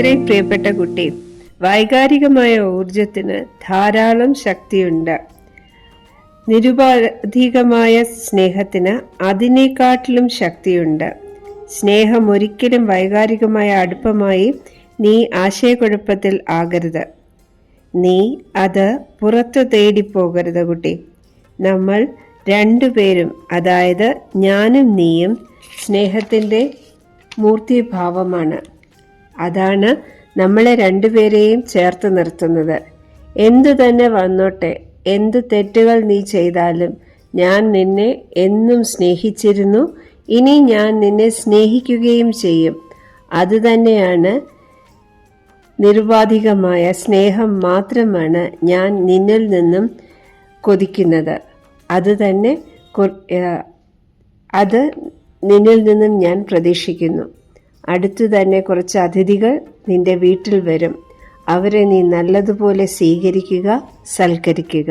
ഇത്രയും പ്രിയപ്പെട്ട കുട്ടി, വൈകാരികമായ ഊർജത്തിന് ധാരാളം ശക്തിയുണ്ട്. നിരുപാധികമായ സ്നേഹത്തിന് അതിനേക്കാട്ടിലും ശക്തിയുണ്ട്. സ്നേഹം ഒരിക്കലും വൈകാരികമായ അടുപ്പമായി നീ ആശയക്കുഴപ്പത്തിൽ ആകരുത്. നീ അത് പുറത്തു തേടിപ്പോകരുത് കുട്ടി. നമ്മൾ രണ്ടുപേരും, അതായത് ഞാനും നീയും, സ്നേഹത്തിൻ്റെ മൂർത്തിഭാവമാണ്. അതാണ് നമ്മളെ രണ്ടുപേരെയും ചേർത്ത് നിർത്തുന്നത്. എന്തു തന്നെ വന്നോട്ടെ, എന്തു തെറ്റുകൾ നീ ചെയ്താലും ഞാൻ നിന്നെ എന്നും സ്നേഹിച്ചിരുന്നു, ഇനി ഞാൻ നിന്നെ സ്നേഹിക്കുകയും ചെയ്യും. അതുതന്നെയാണ് നിരുപാധികമായ സ്നേഹം മാത്രമാണ് ഞാൻ നിന്നിൽ നിന്നും കൊതിക്കുന്നത്. അത് നിന്നിൽ നിന്നും ഞാൻ പ്രതീക്ഷിക്കുന്നു. അടുത്തു തന്നെ കുറച്ച് അതിഥികൾ നിന്റെ വീട്ടിൽ വരും. അവരെ നീ നല്ലതുപോലെ സ്വീകരിക്കുക, സൽക്കരിക്കുക.